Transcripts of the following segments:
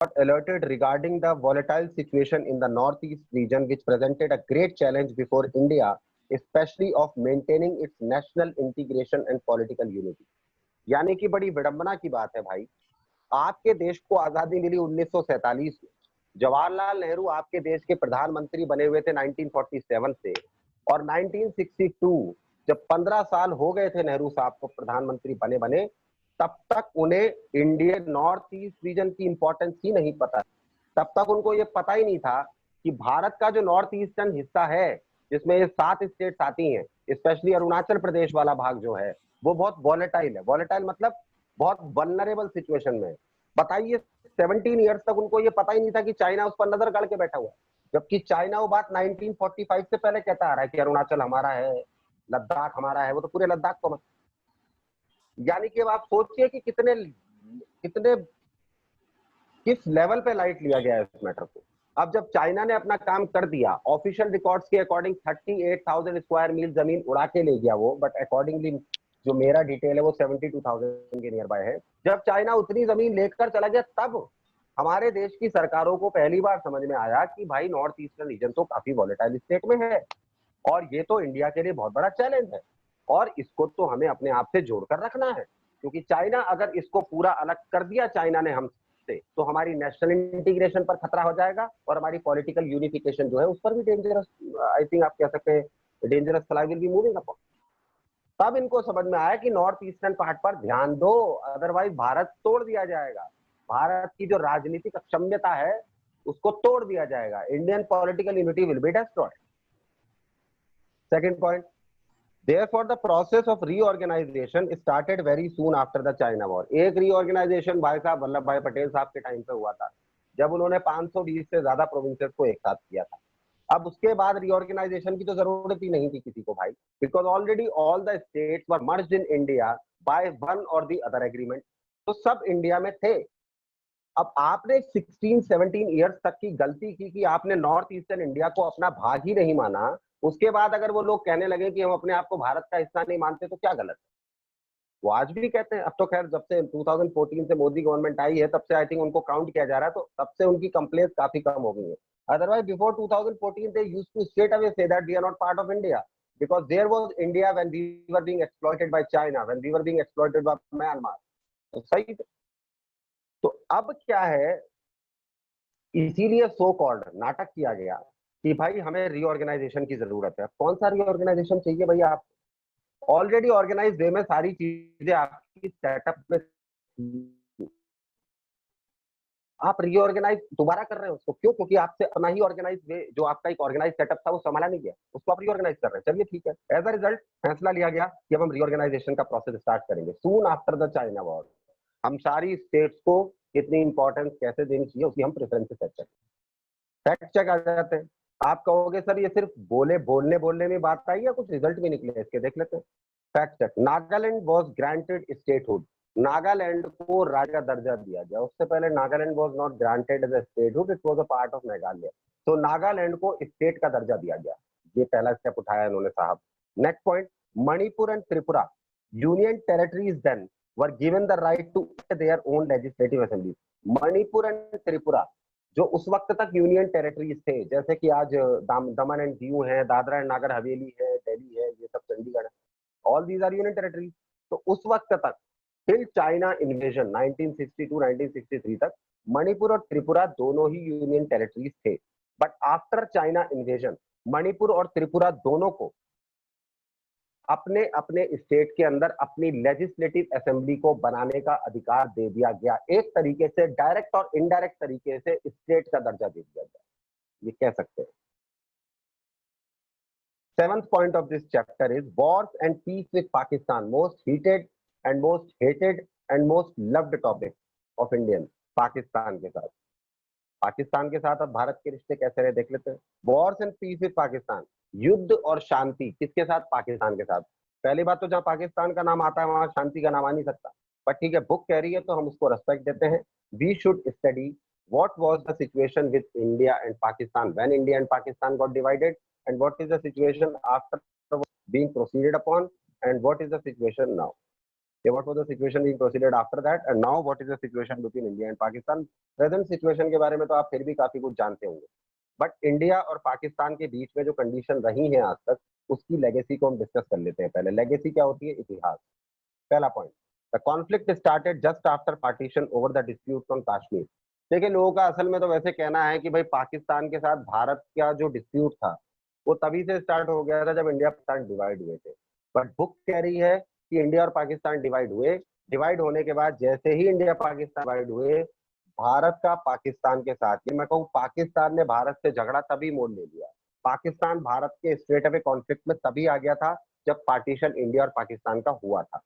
got alerted regarding the volatile situation in the northeast region, which presented a great challenge before India, especially of maintaining its national integration and political unity. यानी कि बड़ी विडंबना की बात है भाई, आपके देश को आजादी मिली 1947 में। जवाहरलाल नेहरू आपके देश के प्रधानमंत्री बने हुए थे 1947 से, और 1962 जब 15 साल हो गए थे नेहरू साहब को प्रधानमंत्री बने, तब तक उन्हें इंडियन नॉर्थ ईस्ट रीजन की इंपॉर्टेंस ही नहीं पता। तब तक उनको ये पता ही नहीं था कि भारत का जो नॉर्थ ईस्टर्न हिस्सा है, जिसमें ये 7 स्टेट्स आती हैं, स्पेशली अरुणाचल प्रदेश वाला भाग जो है, वो बहुत वॉलेटाइल है। वॉलेटाइल मतलब बहुत वल्नरेबल सिचुएशन में। बताइए, 17 ईयर्स तक उनको ये पता ही नहीं था कि चाइना उस पर नजर गड़ के बैठा हुआ है, जबकि चाइना वो बात 1945 से पहले कहता आ रहा है कि अरुणाचल हमारा है, लद्दाख हमारा है। वो तो पूरे लद्दाख को, यानी कि अब आप सोचिए कि कितने कितने किस लेवल पे लाइट लिया गया है इस मैटर को। अब जब चाइना ने अपना काम कर दिया, ऑफिशियल रिकॉर्ड्स के अकॉर्डिंग 38,000 स्क्वायर मील जमीन उड़ा के ले गया वो, बट अकॉर्डिंगली जो मेरा डिटेल है वो 72,000 के नियर बाय है। जब चाइना उतनी जमीन लेकर चला गया, तब हमारे देश की सरकारों को पहली बार समझ में आया कि भाई नॉर्थ ईस्टर्न रीजन तो काफी वॉलेटाइल स्टेट में है, और ये तो इंडिया के लिए बहुत बड़ा चैलेंज है, और इसको तो हमें अपने आप से जोड़कर रखना है। क्योंकि चाइना अगर इसको पूरा अलग कर दिया चाइना ने हमसे, तो हमारी नेशनल इंटीग्रेशन पर खतरा हो जाएगा, और हमारी पॉलिटिकल यूनिफिकेशन जो है उस पर भी डेंजरस, आई थिंक आप कह सकते हैं dangerous fly will be moving upon. तब इनको समझ में आया कि नॉर्थ ईस्टर्न पार्ट पर ध्यान दो, अदरवाइज भारत तोड़ दिया जाएगा। भारत की जो राजनीतिक अक्षम्यता है उसको तोड़ दिया जाएगा। Indian political unity will be destroyed. Second point, therefore the process of reorganization started very soon after the China war। एक रीऑर्गेनाइजेशन भाई साहब वल्लभ भाई पटेल साहब के टाइम पे हुआ था, जब उन्होंने 520 से ज्यादा प्रोविंसेस को एक साथ किया था। अब उसके बाद रीऑर्गेनाइजेशन की तो जरूरत ही नहीं थी किसी को भाई, because already all the states were merged in India by one और द अदर एग्रीमेंट। तो सब इंडिया में थे। अब आपने 16-17 ईयर्स तक की गलती की कि आपने नॉर्थ ईस्टर्न इंडिया को अपना भाग ही नहीं माना। उसके बाद अगर वो लोग कहने लगे कि हम अपने आप को भारत का हिस्सा नहीं मानते, तो क्या गलत है? वो आज भी कहते हैं। अब तो खैर जब से 2014 से मोदी गवर्नमेंट आई है, तब से आई थिंक उनको काउंट किया जा रहा है, तो तब से उनकी कंप्लेंट्स काफी कम हो गई है। Otherwise before 2014 they used to straight away say that we are not part of India, because there was India when we were being exploited by China, when we were being exploited by Myanmar। तो सही। तो अब क्या है, इसीलिए so called नाटक किया गया कि भाई हमें रीऑर्गेनाइजेशन की जरूरत है। कौन सा रीऑर्गेनाइजेशन चाहिए भैया? आप ऑलरेडी ऑर्गेनाइज वे में सारी चीजें आपकी सेटअप में, आप रीऑर्गेनाइज दोबारा कर रहे हैं उसको। क्यों? क्योंकि आपसे अपना ही ऑर्गेनाइज वे, जो आपका एक ऑर्गेनाइज सेटअप था, वो संभाला नहीं गया, उसको आप रीऑर्गेनाइज कर रहे हैं। चलिए ठीक है। एज अ रिजल्ट फैसला लिया गया कि अब हम रीऑर्गेनाइजेशन का प्रोसेस स्टार्ट करेंगे soon after the China war. हम सारी स्टेट्स को कितनी इंपॉर्टेंस कैसे देनी चाहिए उसकी हम प्रेफरेंसेस सेट करें। फैक्ट चेक आ जाते हैं। आप कहोगे सर ये सिर्फ बोलने में बात आई या कुछ रिजल्ट भी निकले इसके? देख लेते हैं। Fact check, Nagaland was granted statehood. Nagaland को राज्य का दर्जा दिया गया। उससे पहले Nagaland was not granted as a statehood, it was a part of Meghalaya. तो नागालैंड को स्टेट का दर्जा दिया गया। ये पहला स्टेप उठाया इन्होंने साहब। Next point, Manipur and Tripura union territories then were given the right to their own legislative assembly. Manipur and Tripura जो उस वक्त तक यूनियन टेरिटरीज थे, जैसे कि आज दमन एंड दीव है, दादरा एंड नागर हवेली है, दिल्ली है, ये सब चंडीगढ़ है, all these are union territories. तो उस वक्त तक टिल चाइना इन्वेजन 1962-1963 तक मणिपुर और त्रिपुरा दोनों ही यूनियन टेरिटरीज थे। But after China invasion Manipur और त्रिपुरा दोनों को अपने अपने स्टेट के अंदर अपनी लेजिस्लेटिव असेंबली को बनाने का अधिकार दे दिया गया। एक तरीके से डायरेक्ट और इनडायरेक्ट तरीके से स्टेट का दर्जा दे दिया गया, ये कह सकते हैं। Seventh point of this chapter is Wars and peace with Pakistan, most heated and most hated and most loved topic of Indian. Pakistan के साथ अब भारत के रिश्ते कैसे रहे देख लेते हैं। Wars and peace with Pakistan, युद्ध और शांति किसके साथ? पाकिस्तान के साथ। पहली बात तो जहां पाकिस्तान का नाम आता है वहां शांति का नाम आ नहीं सकता, बट ठीक है, बुक कह रही है तो हम उसको रेस्पेक्ट देते हैं। We should study what was the situation with India and Pakistan when India and Pakistan got divided, and what is the situation after being proceeded upon, and what is the situation now। what was the situation being proceeded after that, and now what is the situation between India and Pakistan? Present situation के बारे में तो आप फिर भी काफी कुछ जानते होंगे, बट इंडिया और पाकिस्तान के बीच में जो कंडीशन रही है आज तक, उसकी लेगेसी को हम डिस्कस कर लेते हैं। पहले लेगेसी क्या होती है? इतिहास। पहला point, the conflict started just after partition over the dispute on Kashmir. देखिए, लोगों का असल में तो वैसे कहना है कि भाई पाकिस्तान के साथ भारत का जो डिस्प्यूट था वो तभी से स्टार्ट हो गया था जब इंडिया पाकिस्तान डिवाइड हुए थे। बट बुक कह रही है कि इंडिया और पाकिस्तान डिवाइड हुए, डिवाइड होने के बाद जैसे ही इंडिया पाकिस्तान डिवाइड हुए, भारत का पाकिस्तान के साथ, ये मैं कहूँ पाकिस्तान ने भारत से झगड़ा तभी मोड़ ले लिया। पाकिस्तान भारत के स्ट्रेट अवे कॉन्फ्लिक्ट में तभी आ गया था जब पार्टीशन इंडिया और पाकिस्तान का हुआ था।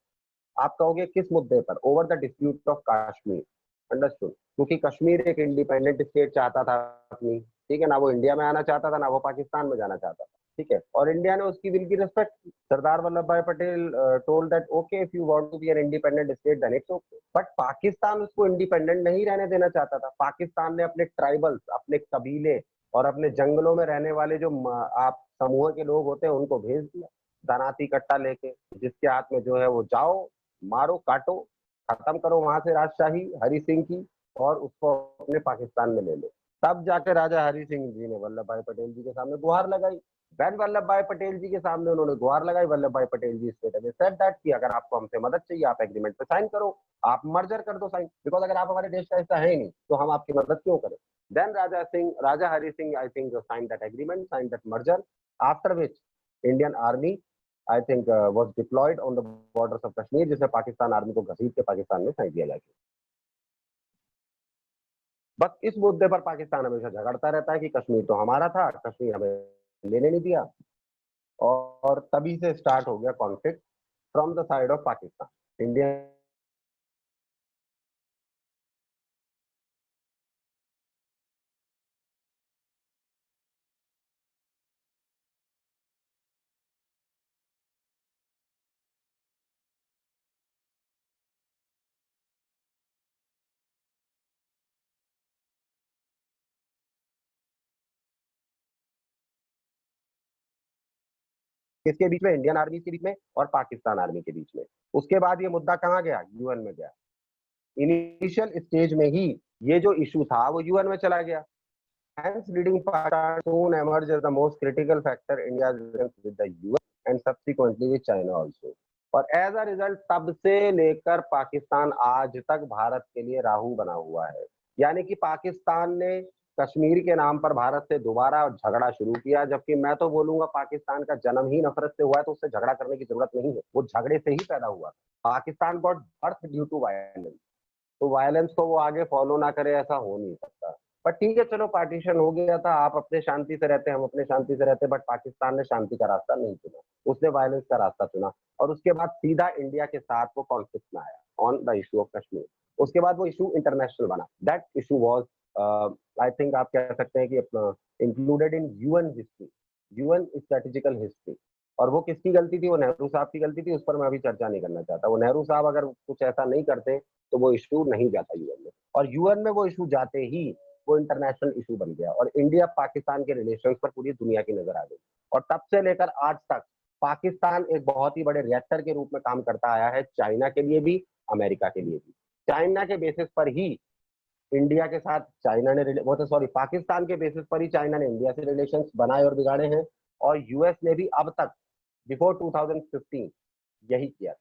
आप कहोगे किस मुद्दे पर? Over the dispute of Kashmir. Understood, क्योंकि कश्मीर एक इंडिपेंडेंट स्टेट चाहता था अपनी, ठीक है ना, वो इंडिया में आना चाहता था ना वो पाकिस्तान में जाना चाहता था, ठीक है, और इंडिया ने उसकी विल की respect. Sardar Vallabh Bhai Patel told that okay if you want to be an independent state then it's okay, but Pakistan उसको इंडिपेंडेंट नहीं रहने देना चाहता था। पाकिस्तान ने अपने ट्राइबल्स, अपने कबीले और अपने जंगलों में रहने वाले जो आप समूह के लोग होते हैं उनको भेज दिया धनाती कट्टा लेके, जिसके हाथ में जो है वो जाओ, मारो, काटो, खत्म करो वहां से राजशाही हरि सिंह की, और उसको अपने पाकिस्तान में ले लो। तब जाके राजा हरि सिंह जी ने वल्लभ भाई पटेल जी के सामने गुहार लगाई। वैन वल्लभ भाई पटेल जी के सामने उन्होंने गुहार लगाई, वल्लभ भाई पटेल जी सेड दैट कि अगर आपको हमसे मदद चाहिए आप एग्रीमेंट पे साइन करो, आप मर्जर कर दो साइन, बिकॉज अगर आप हमारे देश का हिस्सा है ही नहीं तो हम आपकी मदद क्यों करें। Then Raja Hari Singh I think sign that agreement, sign that merger, after which Indian army I think was deployed on the borders of Kashmir, जिसमें पाकिस्तान आर्मी को घसीट के पाकिस्तान में फेंक दिया जाए। बस इस मुद्दे पर पाकिस्तान हमेशा झगड़ता रहता है कि कश्मीर तो हमारा था, कश्मीर हमें लेने नहीं दिया, और तभी से स्टार्ट हो गया conflict from the side of Pakistan. India किसके बीच में? इंडियन आर्मी के बीच में और पाकिस्तान आर्मी के बीच में। उसके बाद ये मुद्दा कहाँ गया? यूएन में गया। इनिशियल स्टेज में ही ये जो इशू था वो यूएन में चला गया। Hence, leading Pakistan soon emerged as the most critical factor in India's relations with the US and subsequently with China also. और एज अ रिजल्ट तब से लेकर पाकिस्तान आज तक भारत के लिए राहु बना हुआ है। यानी कि पाकिस्तान ने कश्मीर के नाम पर भारत से दोबारा झगड़ा शुरू किया, जबकि मैं तो बोलूंगा पाकिस्तान का जन्म ही नफरत से हुआ है, तो उससे झगड़ा करने की जरूरत नहीं है, वो झगड़े से ही पैदा हुआ। Pakistan got birth due to violence, तो वायलेंस को वो आगे फॉलो ना करे ऐसा हो नहीं सकता। पर ठीक है, चलो पार्टीशन हो गया था, आप अपने शांति से रहते, हम अपने शांति से रहते, बट पाकिस्तान ने शांति का रास्ता नहीं चुना, उसने वायलेंस का रास्ता चुना, और उसके बाद सीधा इंडिया के साथ वो कॉन्फ्लिक्ट में आया on the issue of Kashmir. उसके बाद वो इशू इंटरनेशनल बना। That issue was I think आप कह सकते हैं कि अपना included in UN history, UN strategical history. और वो किसकी गलती थी? वो नेहरू साहब की गलती थी, उस पर मैं अभी चर्चा नहीं करना चाहता। वो नेहरू साहब अगर कुछ ऐसा नहीं करते तो वो इशू नहीं जाता यूएन में, और यूएन में वो इशू जाते ही वो इंटरनेशनल इशू बन गया, और इंडिया पाकिस्तान के रिलेशंस पर पूरी दुनिया की नजर आ गई। और तब से लेकर आज तक पाकिस्तान एक बहुत ही बड़े रिएक्टर के रूप में काम करता आया है, चाइना के लिए भी, अमेरिका के लिए भी। चाइना के बेसिस पर ही इंडिया के साथ चाइना ने वो तो सॉरी पाकिस्तान के बेसिस पर ही चाइना ने इंडिया से रिलेशंस बनाए और बिगाड़े हैं, और यूएस ने भी अब तक बिफोर 2015 यही किया।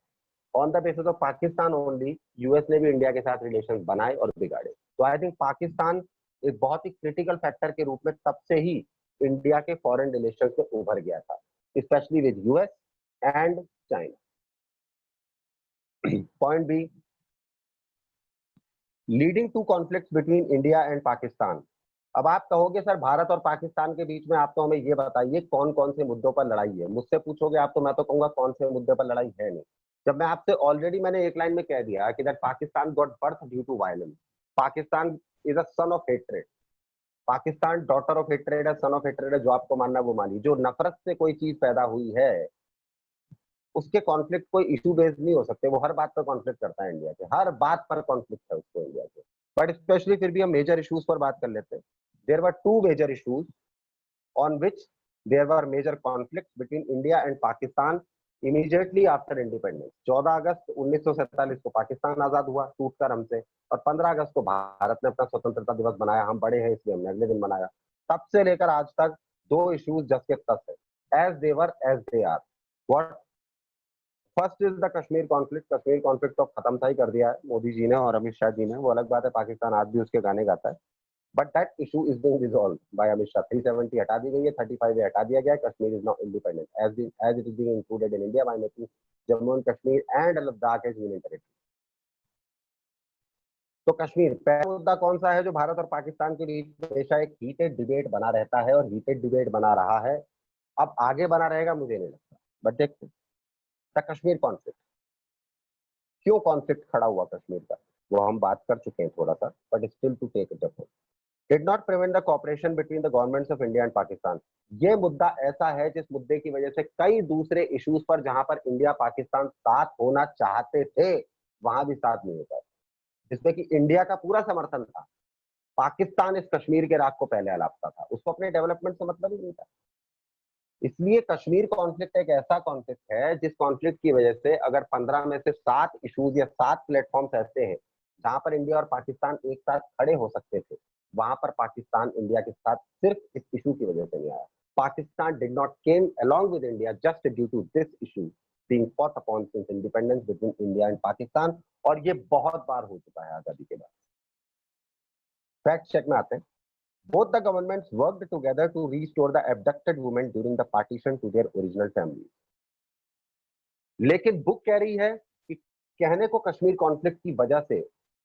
On the basis of Pakistan only US ने भी इंडिया के साथ रिलेशंस बनाए और बिगाड़े। तो आई थिंक पाकिस्तान एक बहुत ही क्रिटिकल फैक्टर के रूप में तब से ही इंडिया के फॉरेन रिलेशंस में उभर गया था, specially with US and China. Point B, leading to conflicts between India and Pakistan. अब आप कहोगे सर भारत और पाकिस्तान के बीच में, आप तो हमें ये बताइए कौन कौन से मुद्दों पर लड़ाई है। मुझसे पूछोगे आप तो मैं तो कहूंगा कौन से मुद्दे पर लड़ाई है नहीं, जब मैं आपसे ऑलरेडी मैंने एक लाइन में कह दिया कि that Pakistan got birth due to violence, Pakistan is a son of hatred, Pakistan daughter of hatred है, सन ऑफ हेट्रेड है, जो आपको मानना वो मानिए। जो नफरत से कोई चीज पैदा हुई है उसके कॉन्फ्लिक्ट कोई इशू बेस्ड नहीं हो सकते, वो हर बात पर कॉन्फ्लिक्ट करता है इंडिया के, हर बात पर कॉन्फ्लिक्ट है उसको इंडिया के। बट स्पेशली फिर भी हम मेजर इश्यूज पर बात कर लेते हैं। There were two major issues on which there were major conflicts between India and Pakistan immediately after independence 14 अगस्त 1947 को पाकिस्तान आजाद हुआ टूटकर हमसे, और 15 अगस्त को भारत ने अपना स्वतंत्रता दिवस बनाया। हम बड़े हैं इसलिए हमने अगले दिन मनाया। तब से लेकर आज तक दो इश्यूज जस के तस है, as they were as they are. What first is the Kashmir conflict. Kashmir conflict तो खत्म था ही कर दिया है मोदी जी ने और अमित शाह जी ने, वो अलग बात है, पाकिस्तान आज भी उसके गाने गाता है। But that issue is being resolve by Amit Shah. 370 हटा दी गई है, 35 हटा दिया गया है। Kashmir is now independent as it is being included in India by making Jammu and Kashmir and Ladakh as union territory. तो कश्मीर पहला मुद्दा कौन सा है जो भारत और पाकिस्तान के बीच हमेशा एक हीटेड डिबेट बना रहता है और हीटेड डिबेट बना रहा है, अब आगे बना रहेगा मुझे नहीं लगता। बट देखते द कश्मीर कॉन्फ्लिक्ट, क्यों कॉन्फ्लिक्ट खड़ा हुआ कश्मीर का, वो हम बात कर चुके हैं थोड़ा सा, but still to take it up. Did not prevent the cooperation between the governments of India and Pakistan. ये मुद्दा ऐसा है जिस मुद्दे की वजह से कई दूसरे इश्यूज पर जहां पर इंडिया पाकिस्तान साथ होना चाहते थे वहां भी साथ नहीं होता, जिसमें कि इंडिया का पूरा समर्थन था। पाकिस्तान इस कश्मीर के राग को पहले अलापता था, उसको अपने डेवलपमेंट से मतलब ही नहीं था। इसलिए कश्मीर कॉन्फ्लिक्ट एक ऐसा कॉन्फ्लिक्ट है जिस कॉन्फ्लिक्ट की वजह से अगर 15 में से 7 इश्यूज या 7 प्लेटफॉर्म्स ऐसे हैं जहां पर इंडिया और पाकिस्तान एक साथ खड़े हो सकते थे, वहां पर पाकिस्तान इंडिया के साथ सिर्फ इस इशू की वजह से नहीं आया। Pakistan did not came along with India just due to this issue being fought upon since independence between India and Pakistan, और ये बहुत बार हो चुका है आजादी के बाद। फैक्ट चेक में आते हैं। Both the governments worked together to restore the abducted women during the partition to their original families. लेकिन बुक कह रही है कि कहने को कश्मीर कॉन्फ्लिक्ट की वजह से,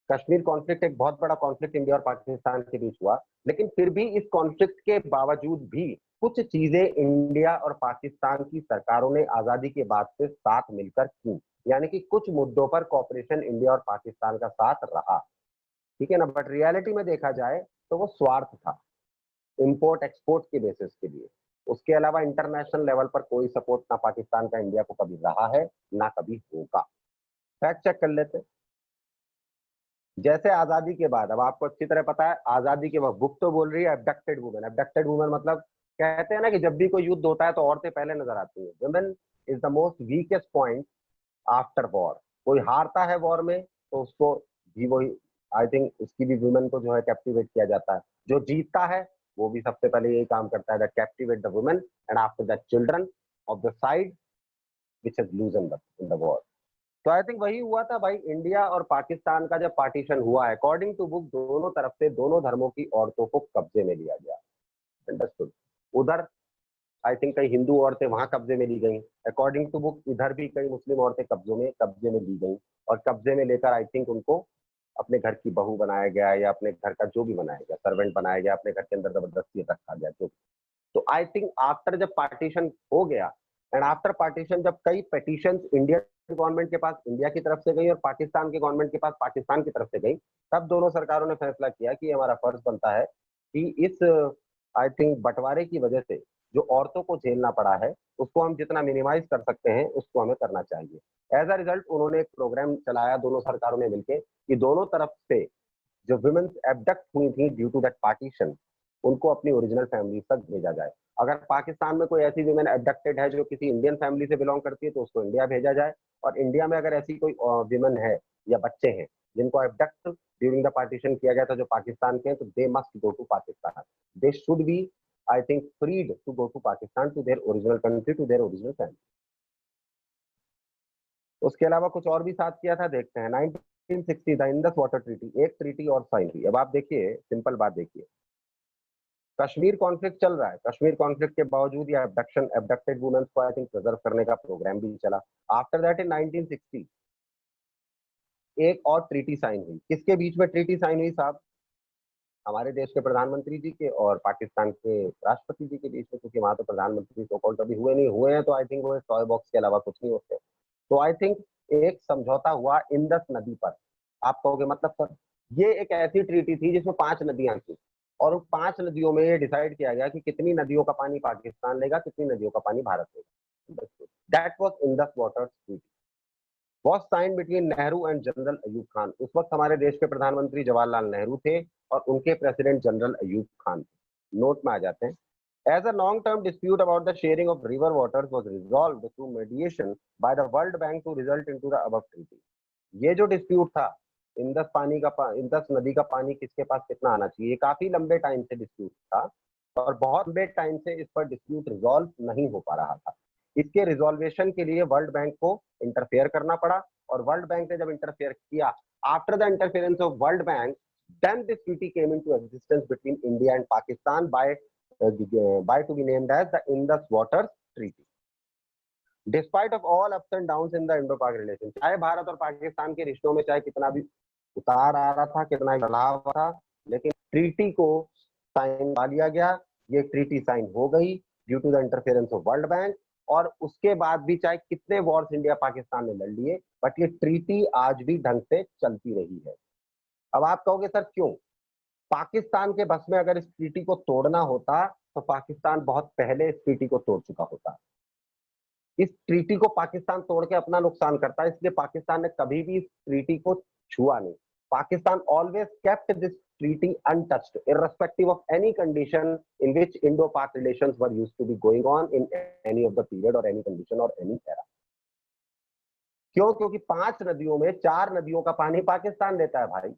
कश्मीर कॉन्फ्लिक्ट एक बहुत बड़ा कॉन्फ्लिक्ट इंडिया और पाकिस्तान के बीच हुआ, लेकिन फिर भी इस कॉन्फ्लिक्ट के बावजूद भी कुछ चीजें इंडिया और पाकिस्तान की सरकारों ने आजादी के बाद से साथ मिलकर की, यानी कि कुछ मुद्दों पर कॉपरेशन इंडिया और पाकिस्तान का साथ रहा, ठीक है ना। बट रियलिटी में देखा जाए तो वो स्वार्थ था, इंपोर्ट एक्सपोर्ट के बेसिस के लिए। उसके अलावा इंटरनेशनल लेवल पर कोई सपोर्ट ना पाकिस्तान का इंडिया को कभी रहा है ना कभी होगा। फैक्ट चेक कर लेते। जैसे आजादी के बाद, अब आपको अच्छी तरह पता है आजादी के बाद बुक तो बोल रही है एब्डक्टेड वुमेन। एब्डक्टेड वुमेन मतलब कहते हैं ना कि जब भी कोई युद्ध होता है तो औरतें पहले नजर आती हैं। Women is the most weakest point after war. कोई हारता है वॉर में तो उसको भी वही, आई थिंक उसकी भी वुमेन को जो है कैप्टिवेट किया जाता है। जो जीतता है वो भी सबसे पहले यही काम करता है, that captivate the women and after that children of the side which has लूजन in the war. तो आई थिंक वही हुआ था भाई। इंडिया और पाकिस्तान का जब पार्टीशन हुआ, अकॉर्डिंग टू बुक दोनों तरफ से दोनों धर्मों की औरतों को कब्जे में लिया गया। अंडरस्टूड। उधर आई थिंक कई हिंदू औरतें वहां कब्जे में ली गई, अकॉर्डिंग टू बुक इधर भी कई मुस्लिम औरतें कब्जे में ली गई, और कब्जे में लेकर आई थिंक उनको अपने घर की बहू बनाया गया या अपने घर का जो भी बनाया गया, सर्वेंट बनाया गया, अपने घर के अंदर जबरदस्ती रखा गया जो। तो आई थिंक आफ्टर जब पार्टीशन हो गया एंड आफ्टर पार्टीशन जब कई पिटीशन इंडिया गवर्नमेंट के पास इंडिया की तरफ से गई और पाकिस्तान के गवर्नमेंट के पास पाकिस्तान की तरफ से गई, तब दोनों सरकारों ने फैसला किया कि हमारा फर्ज बनता है कि इस आई थिंक बंटवारे की वजह से जो औरतों को झेलना पड़ा है उसको हम जितना मिनिमाइज कर सकते हैं उसको हमें करना चाहिए। एज अ रिजल्ट उन्होंने एक प्रोग्राम चलाया दोनों सरकारों ने मिलकर कि दोनों तरफ से जो वुमेन एब्डक्ट हुई थी ड्यू टू दैट पार्टीशन, उनको अपनी ओरिजिनल फैमिली तक भेजा जाए। अगर पाकिस्तान में कोई ऐसी वुमेन एब्डक्टेड है जो किसी इंडियन फैमिली से बिलोंग करती है तो उसको इंडिया भेजा जाए, और इंडिया में अगर ऐसी कोई वुमेन है या बच्चे हैं जिनको एब्डक्ट ड्यूरिंग द पार्टीशन किया गया था जो पाकिस्तान के हैं, तो they must go to Pakistan. They should be I think freed to go to Pakistan, to their original country, to their original family. उसके अलावा कुछ और भी साथ किया था, देखते हैं। 1960 द इंडस वाटर ट्रीटी, एक ट्रीटी और साइन हुई। अब आप देखिए, सिंपल बात देखिए, कश्मीर कॉन्फ्लिक्ट चल रहा है, कश्मीर कॉन्फ्लिक्ट के बावजूद या एब्डक्टेड वुमेन्स को आई थिंक प्रिजर्व करने का प्रोग्राम भी चला। आफ्टर दैट इन 1960 एक और ट्रीटी साइन हुई। किसके बीच में ट्रीटी साइन हुई साहब? हमारे देश के प्रधानमंत्री जी के और पाकिस्तान के राष्ट्रपति जी के बीच में, क्योंकि वहां तो प्रधानमंत्री सो कॉल्ड कभी हुए नहीं, हुए हैं तो आई थिंक वो टॉय बॉक्स के अलावा कुछ नहीं होते। तो आई थिंक एक समझौता हुआ इंडस नदी पर। आप कहोगे मतलब सर, ये एक ऐसी ट्रीटी थी जिसमें 5 नदियां थी, और उन 5 नदियों में ये डिसाइड किया गया कि कितनी नदियों का पानी पाकिस्तान लेगा, कितनी नदियों का पानी भारत लेगा। That was Indus water treaty, was sign between Nehru and general Ayub Khan. उस वक्त हमारे देश के प्रधानमंत्री जवाहरलाल नेहरू थे और उनके प्रेसिडेंट जनरल अयूब खान थे। नोट में आ जाते हैं। As a long-term dispute about the sharing of river waters was resolved through mediation by the World Bank to result into the above treaty. ये जो डिस्प्यूट था, इंदस नदी का पानी किसके पास कितना आना चाहिए, ये काफी लंबे टाइम से डिस्प्यूट था और बहुत लंबे टाइम से इस पर डिस्प्यूट रिजॉल्व नहीं हो पा रहा था। इसके रिजॉल्वेशन के लिए वर्ल्ड बैंक को इंटरफेयर करना पड़ा और वर्ल्ड बैंक ने जब इंटरफेयर किया, after the interference of World bank, then this treaty came into existence between India and Pakistan by to be named as the Indus Waters Treaty. Despite of all ups and downs in the Indo-Pak relations, चाहे भारत और पाकिस्तान के रिश्तों में चाहे कितना भी उतार आ रहा था, कितना भी बदलाव था, लेकिन ट्रीटी को साइन कर लिया गया। ये ट्रीटी साइन हो गई due to the interference of World Bank, और उसके बाद भी चाहे कितने वॉर्स इंडिया पाकिस्तान ने लड़ लिए, बट ये ट्रीटी आज भी ढंग से चलती रही है। अब आप कहोगे सर क्यों? पाकिस्तान के बस में अगर इस ट्रीटी को तोड़ना होता तो पाकिस्तान बहुत पहले इस ट्रीटी को तोड़ चुका होता। इस ट्रीटी को पाकिस्तान तोड़ के अपना नुकसान करता है, इसलिए पाकिस्तान ने कभी भी इस ट्रीटी को छुआ नहीं। Pakistan always kept this treaty untouched, irrespective of any condition in which Indo-Pak relations were used to be going on in any of the period or any condition or any era. क्यों? क्योंकि 5 नदियों में 4 नदियों का पानी पाकिस्तान लेता है भाई,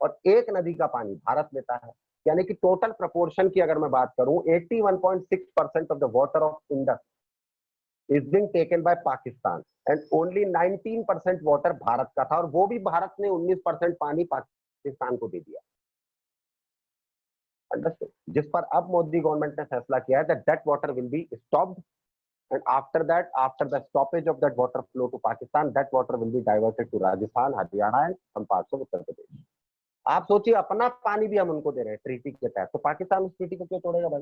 और 1 नदी का पानी भारत लेता है। यानी कि टोटल प्रोपोर्शन की अगर मैं बात करूं, 81.6% of the water of Indus is being taken by Pakistan and only 19% water Bharat का था, और वो भी भारत ने 19% पानी पाकिस्तान को दे दिया। अंडरस्टूड? जिस पर अब मोदी गवर्नमेंट ने फैसला किया है that that water will be stopped, and after the stoppage of that water flow to Pakistan, that water will be diverted to Rajasthan, Haryana and some parts of Uttar Pradesh. आप सोचिए, अपना पानी भी हम उनको दे रहे हैं ट्रीटी के तहत, तो पाकिस्तान उस ट्रीटी को क्यों तोड़ेगा भाई?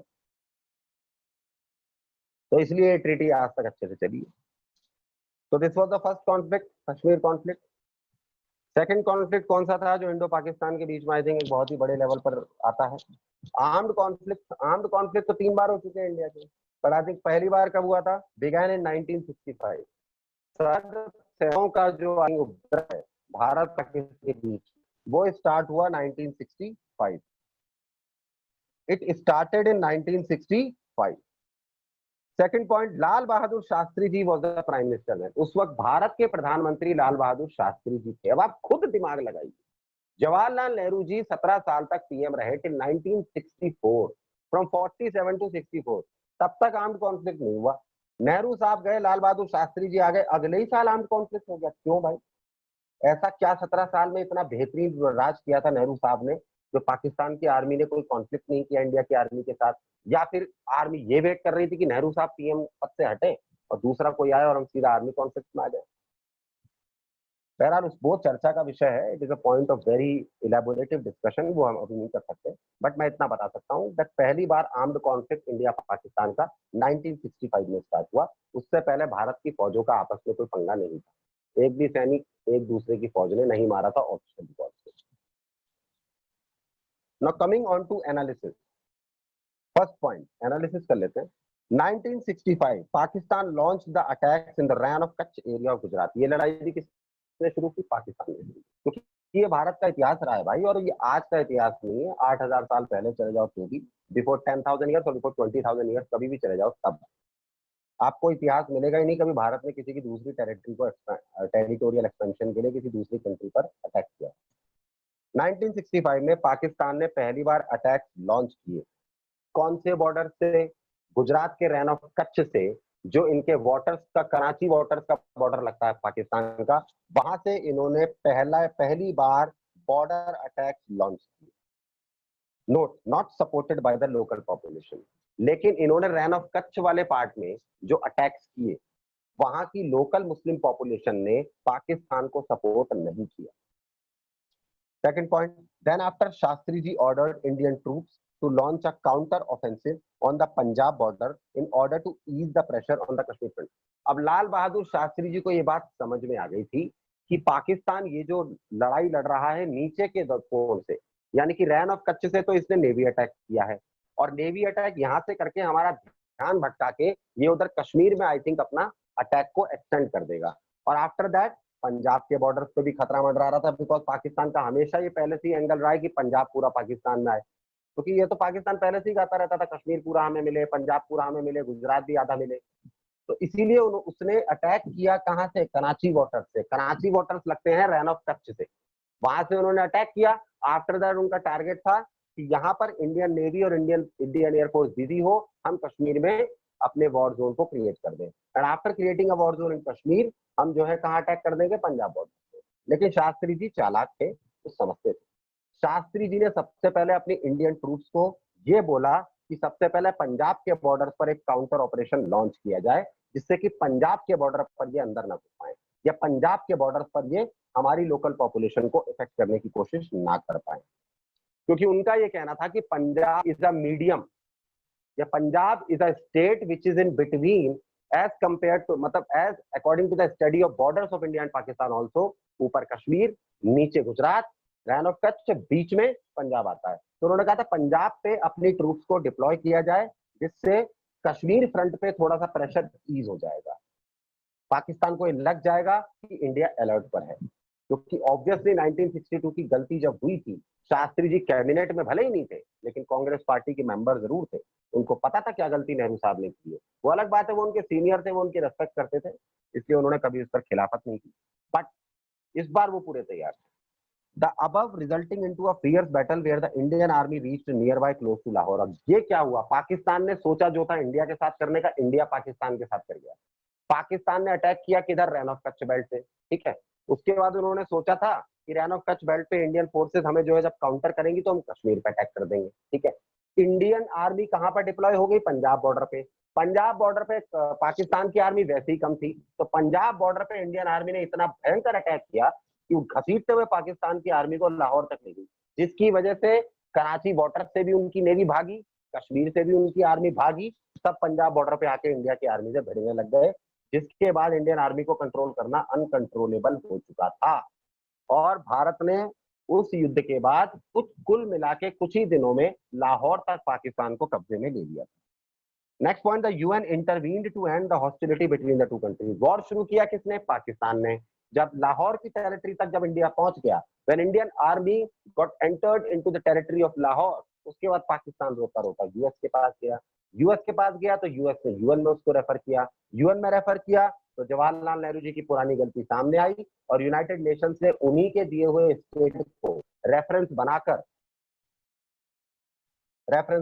तो इसलिए ये ट्रीटी आज तक अच्छे से चली है। तो this was the first conflict, Kashmir conflict. Second conflict कौन सा था जो इंडो पाकिस्तान के बीच में आई थिंक एक बहुत ही बड़े लेवल पर आता है? Armed conflict. आर्म्ड कॉन्फ्लिक्ट तो 3 बार हो चुके हैं इंडिया के, पर आई थिंक पहली बार कब हुआ था? बिगैन इन 1965। सेनाओं का जो उपद्रव है भारत पाकिस्तान के बीच, वो स्टार्ट हुआ 1965। It started in 1965। Second point, Lal Bahadur Shastri ji was the prime minister. उस वक्त भारत के प्रधानमंत्री लाल बहादुर शास्त्री जी थे। अब आप खुद दिमाग लगाइए, जवाहरलाल नेहरू जी 17 साल तक पीएम रहे टिल 1964, फ्रॉम 47 टू 64। तब तक आर्म्ड कॉन्फ्लिक्ट नहीं हुआ। नेहरू साहब गए, लाल बहादुर शास्त्री जी आ गए, अगले ही साल आर्म्ड कॉन्फ्लिक्ट हो गया। क्यों भाई? ऐसा क्या 17 साल में इतना बेहतरीन राज किया था नेहरू साहब ने, जो पाकिस्तान की आर्मी ने कोई कॉन्फ्लिक्ट नहीं किया इंडिया की आर्मी के साथ? या फिर आर्मी ये वेट कर रही थी कि नेहरू साहब पीएम पद से हटे और दूसरा कोई आए और हम सीधा आर्मी कॉन्फ्लिक्ट में आ जाए? बहरहाल उस वो चर्चा का विषय है। It is a point of very elaborative discussion, वो हम अभी नहीं कर सकते, बट मैं इतना बता सकता हूँ दैट पहली बार आर्म्ड कॉन्फ्लिक्ट इंडिया पाकिस्तान का 1965 में स्टार्ट हुआ। उससे पहले भारत की फौजों का आपस में कोई पंगा नहीं था, एक भी सैनिक एक दूसरे की फौज ने नहीं मारा था ऑफिशियल तौर से। Now coming on to analysis. First point analysis कर लेते हैं। 1965 Pakistan launch the attacks in the Rann of Kutch area of Gujarat. ये लड़ाई भी किसने शुरू की? पाकिस्तान ने शुरू की, क्योंकि ये भारत का इतिहास रहा है भाई, और ये आज का इतिहास नहीं है। 8000 साल पहले चले जाओ तो भी, बिफोर 10,000 ईयर्स और बिफोर 20,000 ईयर्स कभी भी चले जाओ, तब आपको इतिहास मिलेगा ही नहीं कभी भारत ने किसी की दूसरी टेरिटरी को टेरिटोरियल एक्सपेंशन के लिए किसी दूसरी कंट्री पर अटैक किया। 1965 में पाकिस्तान ने पहली बार अटैक लॉन्च किए। कौन से बॉर्डर से? गुजरात के रैन ऑफ कच्छ से, जो इनके वाटर्स का, कराची वाटर्स का बॉर्डर लगता है पाकिस्तान का, वहां से इन्होंने पहली बार बॉर्डर अटैक लॉन्च किए। Note, not supported by the local population, लेकिन इन्होंने रैन ऑफ कच्छ वाले पार्ट में जो अटैक्स किए, वहां की लोकल मुस्लिम पॉपुलेशन ने पाकिस्तान को सपोर्ट नहीं किया। Second point, then after Shastri ji ordered Indian troops to launch a counter offensive on the Punjab border in order to ease the pressure on the Kashmir front. अब लाल बहादुर शास्त्री जी को ये बात समझ में आ गई थी कि पाकिस्तान ये जो लड़ाई लड़ रहा है नीचे के कोण से, यानी कि रैन ऑफ कच्छ से, तो इसने नेवी अटैक किया है, और नेवी अटैक यहाँ से करके हमारा ध्यान भटका के ये उधर कश्मीर में आई थिंक अपना अटैक को एक्सटेंड कर देगा। और आफ्टर दैट पंजाब के बॉर्डर्स पे भी खतरा मंडरा रहा था, बिकॉज पाकिस्तान का हमेशा ये पहले से एंगल रहा है कि पंजाब पूरा पाकिस्तान में आए। क्योंकि ये तो पाकिस्तान पहले से ही कहता रहता था कश्मीर पूरा हमें मिले, पंजाब पूरा हमें मिले, गुजरात भी आधा मिले। तो इसीलिए उसने अटैक किया कहां से, कराची वाटर्स से। कराची वाटर्स लगते हैं रैन ऑफ कच्छ से, वहां से उन्होंने अटैक किया। आफ्टर दैट उनका टारगेट था कि यहाँ पर इंडियन नेवी और इंडियन एयरफोर्स बिजी हो, हम कश्मीर में अपने वॉर जोन को क्रिएट कर दें। And after creating a war zone इन कश्मीर, हम जो है कहाँ अटैक कर देंगे, पंजाब बॉर्डर पे। लेकिन शास्त्री जी चालाक थे, तो समझते थे। शास्त्री जी ने सबसे पहले अपनी इंडियन ट्रूप्स को ये बोला कि सबसे पहले पंजाब के बॉर्डर पर एक काउंटर ऑपरेशन लॉन्च किया जाए, जिससे कि पंजाब के बॉर्डर पर ये अंदर न घुस पाए, या पंजाब के बॉर्डर पर ये हमारी लोकल पॉपुलेशन को इफेक्ट करने की कोशिश ना कर पाए। क्योंकि उनका ये कहना था कि पंजाब इज अ मीडियम, या Punjab is a state which is in between as compare to, मतलब as according to the study of borders of India and Pakistan also, ऊपर कश्मीर, नीचे गुजरात, रैन ऑफ कच्छ, बीच में पंजाब आता है। तो उन्होंने कहा था पंजाब पे अपनी ट्रूप्स को डिप्लॉय किया जाए, जिससे कश्मीर फ्रंट पे थोड़ा सा प्रेशर ईज हो जाएगा, पाकिस्तान को लग जाएगा कि इंडिया अलर्ट पर है। क्योंकि ऑब्वियसली 1962 की गलती जब हुई थी, शास्त्री जी कैबिनेट में भले ही नहीं थे, लेकिन कांग्रेस पार्टी के मेंबर जरूर थे, उनको पता था क्या गलती नेहरू साहब ने की है। वो अलग बात है, वो उनके सीनियर थे, वो उनकी रेस्पेक्ट करते थे, इसलिए उन्होंने कभी उस पर खिलाफत नहीं की। बट इस बार वो पूरे तैयार थे। The above resulting into a fierce battle where the Indian army reached near by close to Lahore. अब ये क्या हुआ, पाकिस्तान ने सोचा जो था इंडिया के साथ करने का, इंडिया पाकिस्तान के साथ कर गया। पाकिस्तान ने अटैक किया किधर, रैन ऑफ कच्छ बेल्ट से, ठीक है। उसके बाद उन्होंने सोचा था कि रैन ऑफ कच्छ बेल्ट पे इंडियन फोर्सेस हमें जो है जब काउंटर करेंगी तो हम कश्मीर पे अटैक कर देंगे, ठीक है। इंडियन आर्मी कहां पर डिप्लॉय हो गई, पंजाब बॉर्डर पे। पंजाब बॉर्डर पे पाकिस्तान की आर्मी वैसे ही कम थी, तो पंजाब बॉर्डर पे इंडियन आर्मी ने इतना भयंकर अटैक किया कि घसीटते हुए पाकिस्तान की आर्मी को लाहौर तक ले गई, जिसकी वजह से कराची बॉर्डर से भी उनकी नेवी भागी, कश्मीर से भी उनकी आर्मी भागी, सब पंजाब बॉर्डर पे आके इंडिया की आर्मी से भिड़ने लग गए, जिसके बाद इंडियन आर्मी को कंट्रोल करना अनकंट्रोलेबल हो चुका था। और भारत ने उस युद्ध के बाद कुछ कुल मिला के कुछ ही दिनों में लाहौर तक पाकिस्तान को कब्जे में ले लिया। Next point, the UN intervened to end the hostility between the two countries. War शुरू किया किसने, पाकिस्तान ने। जब लाहौर की टेरिटरी तक जब इंडिया पहुंच गया, when Indian army got entered into the territory of Lahore, उसके बाद पाकिस्तान रोता रोता यूएस के पास गया। यूएस के पास गया तो यूएस ने यूएन में उसको रेफर किया। यूएन में रेफर किया तो जवाहरलाल नेहरू जी की पुरानी गलती सामने आई, और यूनाइटेड नेशंस ने उन्हीं के दिए हुए स्टेट को रेफरेंस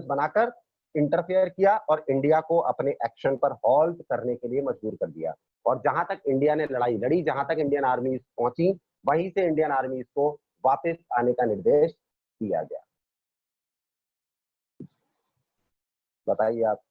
बनाकर इंटरफेयर किया और इंडिया को अपने एक्शन पर हॉल्ट करने के लिए मजबूर कर दिया। और जहां तक इंडिया ने लड़ाई लड़ी, जहां तक इंडियन आर्मी पहुंची, वहीं से इंडियन आर्मी को वापस आने का निर्देश दिया गया। बताइए आप।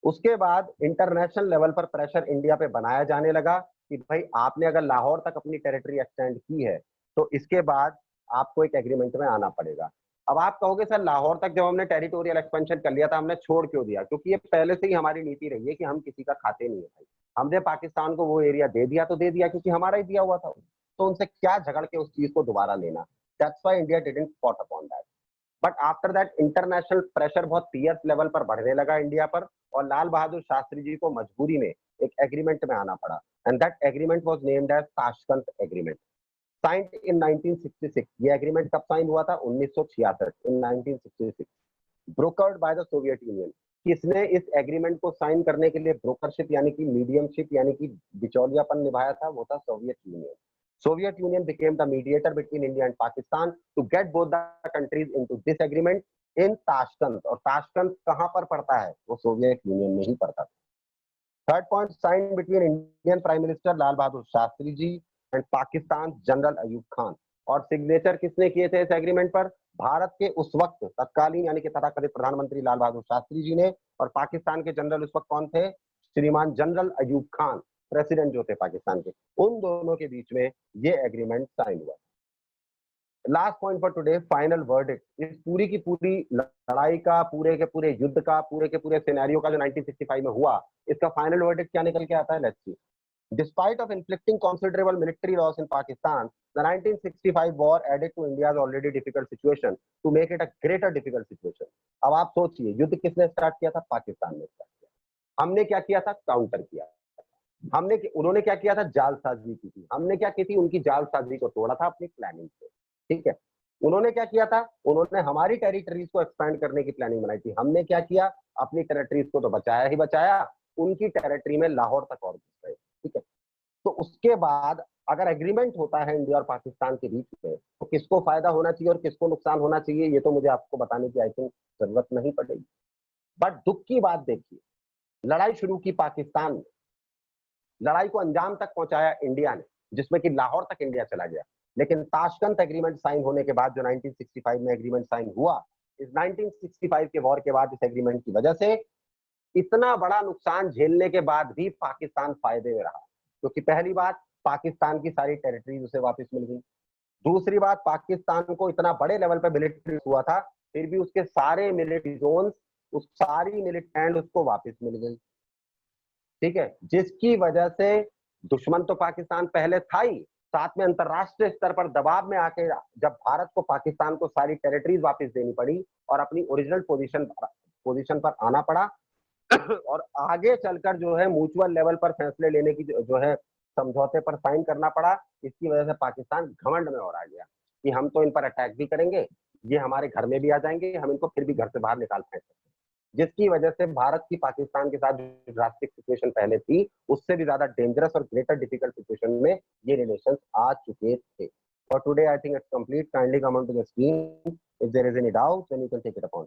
उसके बाद इंटरनेशनल लेवल पर प्रेशर इंडिया पे बनाया जाने लगा कि भाई आपने अगर लाहौर तक अपनी टेरिटरी एक्सटेंड की है तो इसके बाद आपको एक एग्रीमेंट में आना पड़ेगा। अब आप कहोगे सर लाहौर तक जब हमने टेरिटोरियल एक्सपेंशन कर लिया था, हमने छोड़ क्यों दिया? क्योंकि ये पहले से ही हमारी नीति रही है कि हम किसी का खाते नहीं है भाई। हमने पाकिस्तान को वो एरिया दे दिया तो दे दिया, क्योंकि हमारा ही दिया हुआ था, तो उनसे क्या झगड़ के उस चीज को दोबारा लेना। That's why India didn't fought upon that. But after that international pressure बहुत फियर्स लेवल पर बढ़ने लगा इंडिया पर, और लाल बहादुर शास्त्री जी को मजबूरी में एक एग्रीमेंट में आना पड़ा, and that agreement was named as Tashkent agreement, signed in 1966। ये एग्रीमेंट कब साइन हुआ था? 1966, in 1966, brokered by the Soviet Union. किसने इस एग्रीमेंट को साइन करने के लिए ब्रोकरशिप यानी कि मीडियमशिप यानी कि बिचौलियापन निभाया था? वो था Soviet union. Soviet Union became the mediator between India and Pakistan to get both the countries into this agreement in Tashkent। और ताशकंद कहां पर पड़ता है? वो सोवियत यूनियन में ही पड़ता था। Third point, sign between Indian prime minister Lal Bahadur Shastri ji and Pakistan general Ayub Khan. और सिग्नेचर किसने किए थे इस एग्रीमेंट पर? भारत के उस वक्त तत्कालीन यानी कि तथाकथित प्रधानमंत्री लाल बहादुर शास्त्री जी ने, और पाकिस्तान के जनरल उस वक्त कौन थे? श्रीमान जनरल अयूब खान, प्रेसिडेंट जो थे पाकिस्तान के। उन दोनों के बीच में ये एग्रीमेंट साइन हुआ। Last point for today, final verdict. इस पूरी की पूरी लड़ाई का, पूरे के पूरे युद्ध का, पूरे के पूरे सिनेरियो का जो 1965 में हुआ, इसका फाइनल वर्डिक्ट क्या निकल के आता है? Let's see. Despite of inflicting considerable military loss in Pakistan, the 1965 war added to India's already difficult situation to make it a greater difficult situation। अब आप सोचिए, युद्ध किसने स्टार्ट किया था? पाकिस्तान ने स्टार्ट किया। हमने क्या किया था? काउंटर किया। उन्होंने क्या किया था? जालसाजी की थी। हमने क्या की थी? उनकी जालसाजी को तोड़ा था अपनी प्लानिंग से, ठीक है। उन्होंने क्या किया था, उन्होंने हमारी टेरिटरीज को एक्सपैंड करने की प्लानिंग बनाई थी। हमने क्या किया, अपनी टेरिटरीज को तो बचाया ही बचाया, उनकी टेरिटरी में लाहौर तक और घुस गए। ठीक है, तो उसके बाद अगर एग्रीमेंट होता है इंडिया और पाकिस्तान के बीच में, तो किसको फायदा होना चाहिए और किसको नुकसान होना चाहिए, ये तो मुझे आपको बताने की आई थिंक जरूरत नहीं पड़ेगी। बट दुख की बात देखिए, लड़ाई शुरू की पाकिस्तान ने, लड़ाई को अंजाम तक पहुंचाया इंडिया ने, जिसमें कि लाहौर तक इंडिया चला गया। लेकिन ताशकंद एग्रीमेंट साइन होने के बाद, जो 1965 में एग्रीमेंट साइन हुआ, इस 1965 के वॉर के बाद इस एग्रीमेंट की वजह से इतना बड़ा नुकसान झेलने के बाद भी पाकिस्तान फायदे में रहा, क्योंकि पहली बात, पाकिस्तान की सारी टेरिटरीज उसे वापस मिल गई। दूसरी बात, पाकिस्तान को इतना बड़े लेवल पे मिलिट्री हुआ था, फिर भी उसके सारे मिलिट्री जोन, उस सारी मिलिट्री लैंड उसको वापस मिल गई। ठीक है, जिसकी वजह से दुश्मन तो पाकिस्तान पहले था ही, साथ में अंतरराष्ट्रीय स्तर पर दबाव में आके जब भारत को पाकिस्तान को सारी टेरिटरीज वापस देनी पड़ी और अपनी ओरिजिनल पोजीशन पर आना पड़ा और आगे चलकर जो है म्यूचुअल लेवल पर फैसले लेने की जो है समझौते पर साइन करना पड़ा। इसकी वजह से पाकिस्तान घमंड में और आ गया कि हम तो इन पर अटैक भी करेंगे, ये हमारे घर में भी आ जाएंगे, हम इनको फिर भी घर से बाहर निकाल फेंक सकते हैं। जिसकी वजह से भारत की पाकिस्तान के साथ जो ड्रास्टिक सिचुएशन पहले थी, उससे भी ज्यादा डेंजरस और ग्रेटर डिफिकल्ट सिचुएशन में ये रिलेशंस आ चुके थे। For today, I think it's complete. Kindly come onto the screen. If there is any doubt, then you can take it upon.